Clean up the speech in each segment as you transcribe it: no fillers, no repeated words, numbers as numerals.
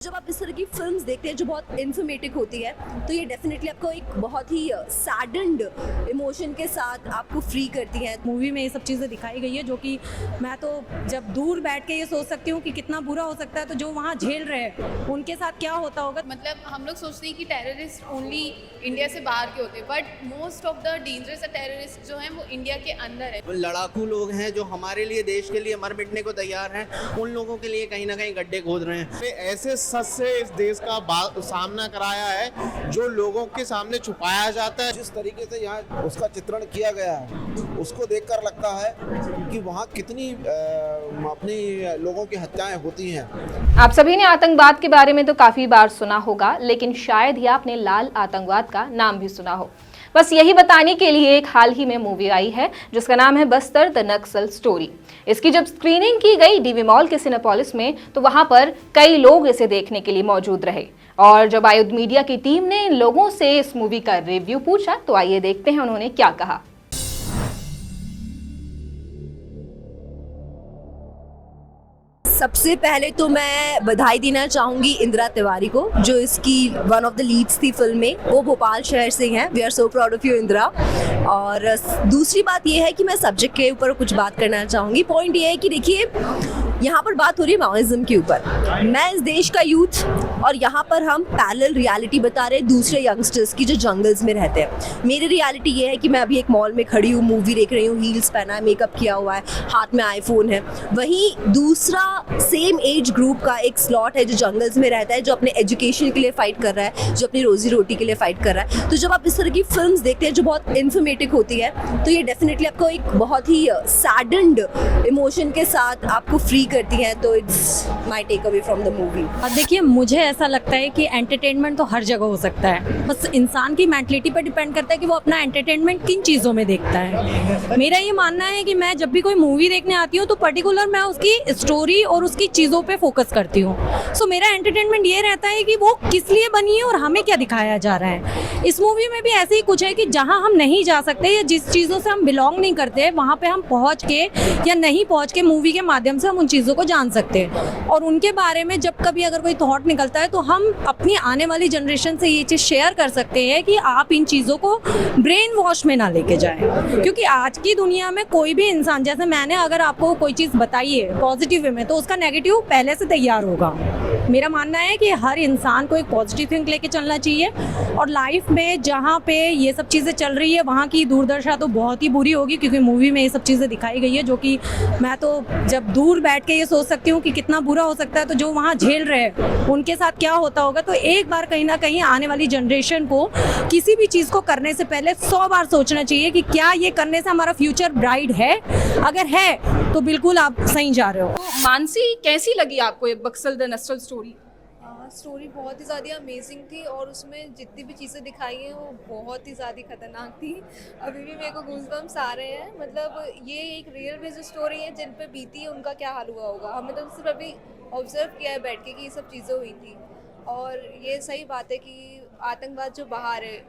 जब आप इस तरह की फिल्म्स देखते हैं जो बहुत इन्फॉर्मेटिव होती है तो ये डेफिनेटली आपको एक बहुत ही सैडेंड इमोशन के साथ आपको फ्री करती है। मूवी में ये सब चीज़ें दिखाई गई है जो कि मैं तो जब दूर बैठ के ये सोच सकती हूँ कि कितना बुरा हो सकता है, तो जो वहाँ झेल रहे हैं उनके साथ क्या होता होगा। मतलब हम लोग सोचते हैं कि टेररिस्ट ओनली इंडिया से बाहर के होते हैं, but most of the dangerous terrorist जो हैं वो इंडिया के अंदर है। लड़ाकू लोग हैं जो हमारे लिए, देश के लिए मर मिटने को तैयार हैं, उन लोगों के लिए कहीं ना कहीं गड्ढे खोद रहे हैं। ऐसे सच से इस देश का सामना कराया है जो लोगों के सामने छुपाया जाता है। जिस तरीके से यहाँ उसका चित्रण किया गया है उसको देखकर लगता है कि वहाँ कितनी अपनी लोगों की हत्याएं होती हैं। आप सभी ने आतंकवाद के बारे में तो काफी बार सुना होगा, लेकिन शायद ही आपने लाल आतंकवाद का नाम भी सुना हो। बस यही बताने के लिए एक हाल ही में मूवी आई है जिसका नाम है बस्तर द नक्सल स्टोरी। इसकी जब स्क्रीनिंग की गई डीवी मॉल के सिनेपोलिस में, तो वहां पर कई लोग इसे देखने के लिए मौजूद रहे। और जब आयुध मीडिया की टीम ने इन लोगों से इस मूवी का रिव्यू पूछा, तो आइए देखते हैं उन्होंने क्या कहा। सबसे पहले तो मैं बधाई देना चाहूँगी इंदिरा तिवारी को, जो इसकी वन ऑफ द लीड्स थी फिल्म में। वो भोपाल शहर से हैं। We are so proud of you Indira. और दूसरी बात ये है कि मैं सब्जेक्ट के ऊपर कुछ बात करना चाहूँगी। पॉइंट ये है कि देखिए, यहाँ पर बात हो रही है माओइज्म के ऊपर। मैं इस देश का यूथ, और यहाँ पर हम पैरेलल रियलिटी बता रहे हैं दूसरे यंगस्टर्स की जो जंगल्स में रहते हैं। मेरी रियलिटी ये है कि मैं अभी एक मॉल में खड़ी हूँ, मूवी देख रही हूँ, हील्स पहना है, मेकअप किया हुआ है, हाथ में आईफोन है। वहीं दूसरा सेम एज ग्रुप का एक स्लॉट है जो जंगल्स में रहता है, जो अपने एजुकेशन के लिए फाइट कर रहा है, जो अपनी रोजी रोटी के लिए फाइट कर रहा है। तो जब आप इस तरह की फिल्म्स देखते हैं जो बहुत इन्फॉर्मेटिव होती है, तो ये डेफिनेटली आपको एक बहुत ही सैडेंड इमोशन के साथ आपको फ्री करती है। तो it's my takeaway from the movie. अब देखिए, मुझे ऐसा लगता है कि एंटरटेनमेंट तो हर जगह हो सकता है, बस इंसान की मेंटलिटी पर डिपेंड करता है कि वो अपना एंटरटेनमेंट किन चीज़ों में देखता है। मेरा ये मानना है कि मैं जब भी कोई मूवी देखने आती हूँ तो पर्टिकुलर मैं उसकी स्टोरी और उसकी चीज़ों पे फोकस करती हूँ। सो मेरा एंटरटेनमेंट ये रहता है कि वो किस लिए बनी है और हमें क्या दिखाया जा रहा है। इस मूवी में भी ऐसे ही कुछ है कि जहाँ हम नहीं जा सकते या जिस चीज़ों से हम बिलोंग नहीं करते, वहाँ पे हम पहुँच के या नहीं पहुँच के मूवी के माध्यम से हम उन चीज़ों को जान सकते हैं। और उनके बारे में जब कभी अगर कोई थॉट निकलता है तो हम अपनी आने वाली जनरेशन से ये चीज़ शेयर कर सकते हैं कि आप इन चीज़ों को ब्रेन वॉश में ना लेके जाएं। क्योंकि आज की दुनिया में कोई भी इंसान, जैसे मैंने अगर आपको कोई चीज़ बताई है पॉजिटिव वे में, तो उसका नेगेटिव पहले से तैयार होगा। मेरा मानना है कि हर इंसान को एक पॉजिटिव थिंक लेके चलना चाहिए। और लाइफ में जहाँ पे ये सब चीज़ें चल रही है वहाँ की दुर्दशा तो बहुत ही बुरी होगी, क्योंकि मूवी में ये सब चीज़ें दिखाई गई है जो कि मैं तो जब दूर बैठ के ये सोच सकती हूँ कि कितना बुरा हो सकता है, तो जो वहाँ झेल रहे हैं उनके साथ क्या होता होगा। तो एक बार कहीं ना कहीं आने वाली जनरेशन को किसी भी चीज़ को करने से पहले 100 बार सोचना चाहिए कि क्या ये करने से हमारा फ्यूचर ब्राइट है। अगर है तो बिल्कुल आप सही जा रहे हो। तो मानसी, कैसी लगी आपको ये Buxar the Naxal story? Story बहुत ही ज़्यादा अमेजिंग थी और उसमें जितनी भी चीज़ें दिखाई हैं वो बहुत ही ज़्यादा खतरनाक थी। अभी भी मेरे को गूज़बम्स आ रहे हैं। मतलब ये एक रियल बेस्ड स्टोरी है, जिन पे बीती है उनका क्या हाल हुआ होगा। हमें तो सिर्फ अभी ऑब्जर्व किया है बैठ के कि ये सब चीज़ें हुई थी। और ये सही बात है कि आतंकवाद जो बाहर है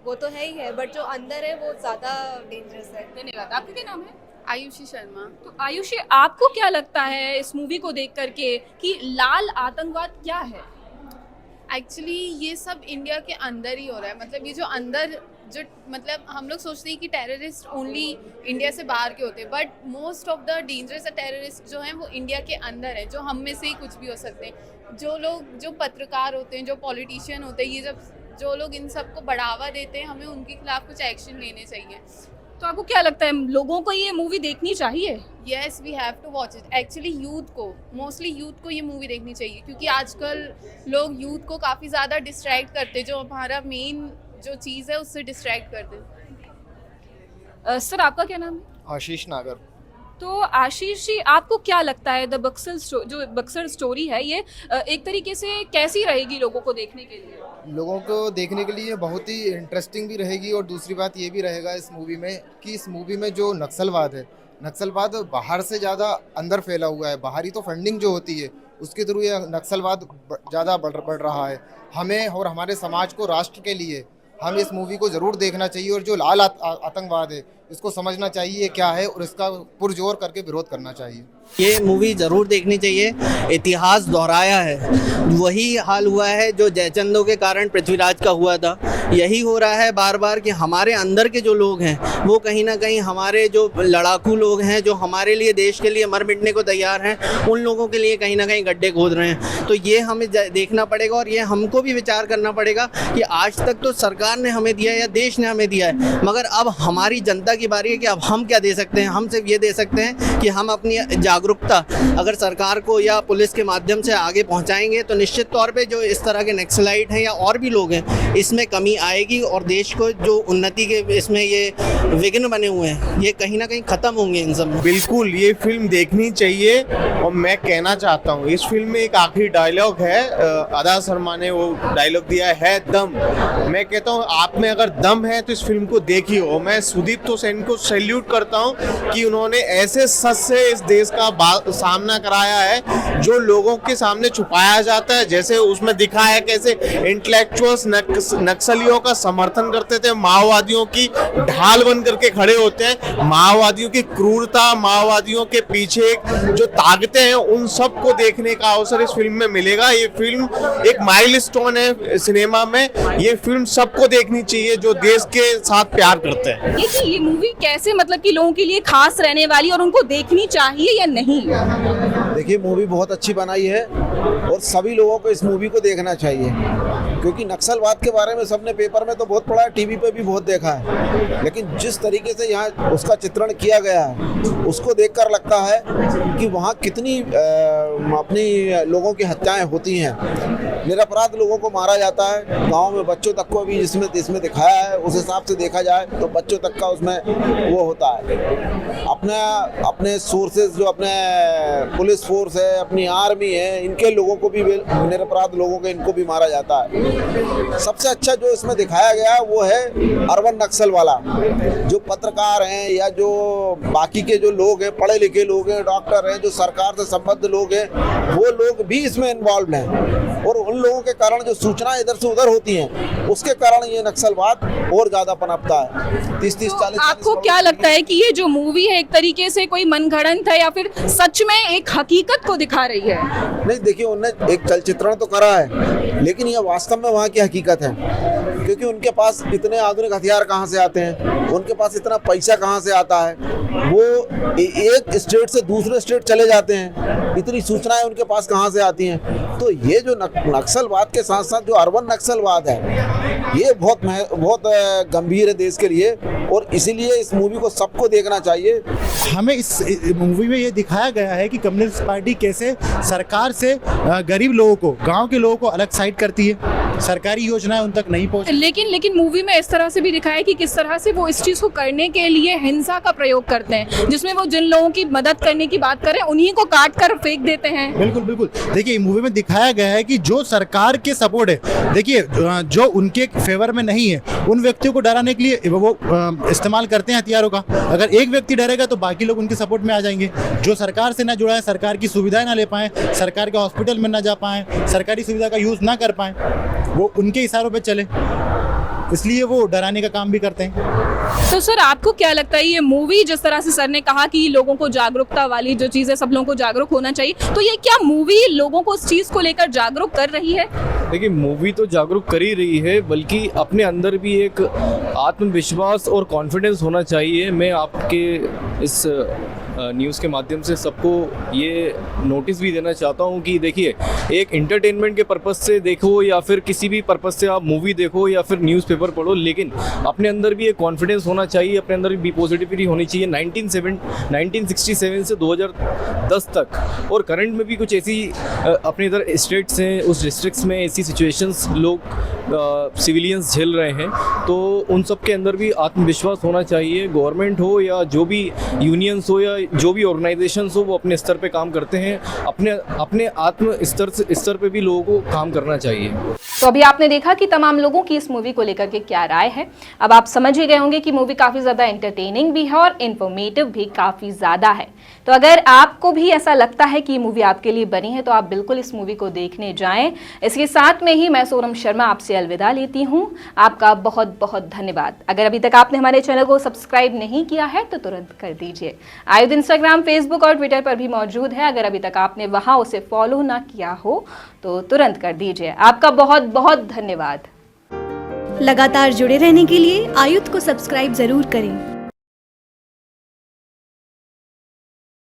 वो तो है ही है, बट जो अंदर है वो ज़्यादा डेंजरस है। धन्यवाद। आपका क्या नाम है? आयुषी शर्मा। तो आयुषी, आपको क्या लगता है इस मूवी को देख करके कि लाल आतंकवाद क्या है? एक्चुअली ये सब इंडिया के अंदर ही हो रहा है। मतलब ये जो अंदर जो, मतलब हम लोग सोचते हैं कि टेररिस्ट ओनली इंडिया से बाहर के होते हैं, but most of the dangerous terrorist जो हैं वो इंडिया के अंदर है, जो हम में से ही कुछ भी हो सकते हैं। जो लोग, जो पत्रकार होते हैं, जो पॉलिटिशियन होते हैं, ये जब जो लोग इन सबको बढ़ावा देते हैं, हमें उनके खिलाफ कुछ एक्शन लेने चाहिए। तो आपको क्या लगता है, लोगों को ये मूवी देखनी चाहिए? Yes, we have to watch it. Actually youth को, मोस्टली यूथ को ये मूवी देखनी चाहिए, क्योंकि आजकल लोग यूथ को काफ़ी ज़्यादा डिस्ट्रैक्ट करते हैं, जो हमारा मेन जो चीज़ है उससे डिस्ट्रैक्ट करते हैं। सर, आपका क्या नाम है? आशीष नागर। तो आशीष जी, आपको क्या लगता है द बक्सर स्टोरी है ये एक तरीके से कैसी रहेगी लोगों को देखने के लिए? लोगों को देखने के लिए बहुत ही इंटरेस्टिंग भी रहेगी। और दूसरी बात ये भी रहेगा इस मूवी में कि इस मूवी में जो नक्सलवाद है, नक्सलवाद बाहर से ज़्यादा अंदर फैला हुआ है। बाहरी तो फंडिंग जो होती है उसके थ्रू ये नक्सलवाद ज़्यादा बढ़ रहा है। हमें और हमारे समाज को, राष्ट्र के लिए हम इस मूवी को ज़रूर देखना चाहिए और जो लाल आतंकवाद है इसको समझना चाहिए क्या है और इसका पुरजोर करके विरोध करना चाहिए। ये मूवी ज़रूर देखनी चाहिए। इतिहास दोहराया है, वही हाल हुआ है जो जयचंदों के कारण पृथ्वीराज का हुआ था। यही हो रहा है बार बार कि हमारे अंदर के जो लोग हैं वो कहीं ना कहीं हमारे जो लड़ाकू लोग हैं जो हमारे लिए देश के लिए मर मिटने को तैयार हैं, उन लोगों के लिए कहीं ना कहीं गड्ढे खोद रहे हैं। तो ये हमें देखना पड़ेगा और ये हमको भी विचार करना पड़ेगा कि आज तक तो सरकार ने हमें दिया है या देश ने हमें दिया है, मगर अब हमारी जनता की बारी है कि अब हम क्या दे सकते हैं। हम सिर्फ ये दे सकते हैं कि हम अपनी जागरूकता अगर सरकार को या पुलिस के माध्यम से आगे पहुंचाएंगे तो निश्चित तौर पे जो इस तरह के नक्सलाइट हैं या और भी लोग हैं इसमें कमी आएगी और देश को जो उन्नति के इसमें ये विघ्न बने हुए हैं ये कहीं ना कहीं ख़त्म होंगे इन सब में। बिल्कुल ये फिल्म देखनी चाहिए। और मैं कहना चाहता हूँ इस फिल्म में एक आखिरी डायलॉग है, अदा शर्मा ने वो डायलॉग दिया है दम। मैं कहता हूँ आप में अगर दम है तो इस फिल्म को देखिए। और मैं सुदीप सेन को सैल्यूट करता हूँ कि उन्होंने ऐसे सच से इस देश का सामना कराया है जो लोगों के सामने छुपाया जाता है। जैसे उसमें दिखाया है कैसे इंटेलेक्चुअल्स नक्सलियों का समर्थन करते थे, माओवादियों की ढाल बन करके खड़े होते हैं। माओवादियों की क्रूरता, माओवादियों के पीछे जो ताकतें हैं उन सब को देखने का अवसर इस फिल्म में मिलेगा। ये फिल्म एक माइलस्टोन है सिनेमा में। ये फिल्म सबको देखनी चाहिए जो देश के साथ प्यार करते हैं। ये मूवी कैसे मतलब कि लोगों के लिए खास रहने वाली और उनको देखनी चाहिए या नहीं? देखिए मूवी बहुत अच्छी बनाई है और सभी लोगों को इस मूवी को देखना चाहिए, क्योंकि नक्सलवाद के बारे में सबने पेपर में तो बहुत पढ़ा है, टीवी पे भी बहुत देखा है, लेकिन जिस तरीके से यहाँ उसका चित्रण किया गया है उसको देखकर लगता है कि वहाँ कितनी अपनी लोगों की हत्याएं होती हैं, निरपराध लोगों को मारा जाता है। गाँव में बच्चों तक को भी जिसमें दिखाया है उस हिसाब से देखा जाए तो बच्चों तक का उसमें वो होता है। अपने सोर्सेज जो अपने पुलिस फोर्स है, अपनी आर्मी है, इनके लोगों को भी, निरपराध लोगों को इनको भी मारा जाता है। सबसे अच्छा जो इसमें दिखाया गया वो है अर्बन नक्सल वाला। जो पत्रकार हैं या जो बाकी के जो लोग हैं, पढ़े लिखे लोग हैं, डॉक्टर हैं, जो सरकार से संबद्ध लोग हैं, वो लोग भी इसमें इन्वॉल्व हैं और उन लोगों के कारण जो सूचना इधर से उधर होती हैं उसके कारण ये नक्सलवाद और ज़्यादा पनपता है। 30-40 आपको क्या लगता है कि ये जो मूवी है एक तरीके से कोई मनगढ़ंत है या फिर सच में एक हकीकत को दिखा रही है? नहीं, देखिए उन्होंने एक चलचित्रण तो करा है लेकिन यह वास्तव में वहाँ की हकीकत है, क्योंकि उनके पास इतने आधुनिक हथियार कहाँ से आते हैं, उनके पास इतना पैसा कहाँ से आता है, वो एक स्टेट से दूसरे स्टेट चले जाते हैं, इतनी सूचनाएं उनके पास कहाँ से आती हैं। तो ये जो नक्सलवाद के साथ साथ जो अर्बन नक्सलवाद है ये बहुत गंभीर है देश के लिए और इसीलिए इस मूवी को सबको देखना चाहिए। हमें इस मूवी में ये दिखाया गया है कि कम्युनिस्ट पार्टी कैसे सरकार से गरीब लोगों को, गांव के लोगों को अलग साइड करती है, सरकारी योजनाएं उन तक नहीं पहुंच। लेकिन मूवी में इस तरह से भी दिखाया है कि किस तरह से वो इस चीज को करने के लिए हिंसा का प्रयोग करते हैं, जिसमें वो जिन लोगों की मदद करने की बात करें उन्हीं को काट कर फेंक देते हैं। बिल्कुल देखिए मूवी में दिखाया गया है कि जो सरकार के सपोर्ट है, देखिए जो उनके फेवर में नहीं है उन व्यक्तियों को डराने के लिए वो इस्तेमाल करते हैं हथियारों का। अगर एक व्यक्ति डरेगा तो बाकी लोग उनके सपोर्ट में आ जाएंगे। जो सरकार से ना जुड़ा है, सरकार की सुविधाएं ना ले पाए, सरकार के हॉस्पिटल में ना जा पाए, सरकारी सुविधा का यूज़ ना कर पाए, वो उनके इशारों पे चले, इसलिए वो डराने का काम भी करते हैं। तो सर आपको क्या लगता है ये मूवी जिस तरह से सर ने कहा कि लोगों को जागरूकता वाली जो चीज़ है सब लोगों को जागरूक होना चाहिए, तो ये क्या मूवी लोगों को उस चीज़ को लेकर जागरूक कर रही है? देखिए मूवी तो जागरूक कर ही रही है, बल्कि अपने अंदर भी एक आत्मविश्वास और कॉन्फिडेंस होना चाहिए। मैं आपके इस न्यूज़ के माध्यम से सबको ये नोटिस भी देना चाहता हूँ कि देखिए एक एंटरटेनमेंट के पर्पज़ से देखो या फिर किसी भी पर्पज़ से आप मूवी देखो या फिर न्यूज़पेपर पढ़ो, लेकिन अपने अंदर भी एक कॉन्फिडेंस होना चाहिए, अपने अंदर भी पॉजिटिविटी होनी चाहिए। 1967 से 2010 तक और करंट में भी कुछ ऐसी अपने इधर स्टेट्स हैं, उस डिस्ट्रिक्ट्स में ऐसी सिचुएशंस लोग सिविलियंस झेल रहे हैं, तो उन सब के अंदर भी आत्मविश्वास होना चाहिए। गवर्नमेंट हो या जो भी यूनियंस हो या जो भी ऑर्गेनाइजेशंस हो वो अपने स्तर पे काम करते हैं, अपने आत्म स्तर पे भी लोगों को काम करना चाहिए। तो अभी आपने देखा कि तमाम लोगों की इस मूवी को लेकर के क्या राय है। अब आप समझ ही गए होंगे कि मूवी काफ़ी ज़्यादा एंटरटेनिंग भी है और इन्फॉर्मेटिव भी काफ़ी ज़्यादा है। तो अगर आपको भी ऐसा लगता है कि ये मूवी आपके लिए बनी है तो आप बिल्कुल इस मूवी को देखने जाएं। इसके साथ में ही मैं सोनम शर्मा आपसे अलविदा लेती हूँ। आपका बहुत बहुत धन्यवाद। अगर अभी तक आपने हमारे चैनल को सब्सक्राइब नहीं किया है तो तुरंत कर दीजिए। आयुध इंस्टाग्राम, फेसबुक और ट्विटर पर भी मौजूद है। अगर अभी तक आपने वहाँ उसे फॉलो ना किया हो तो तुरंत कर दीजिए। आपका बहुत बहुत धन्यवाद। लगातार जुड़े रहने के लिए आयुध को सब्सक्राइब जरूर करें।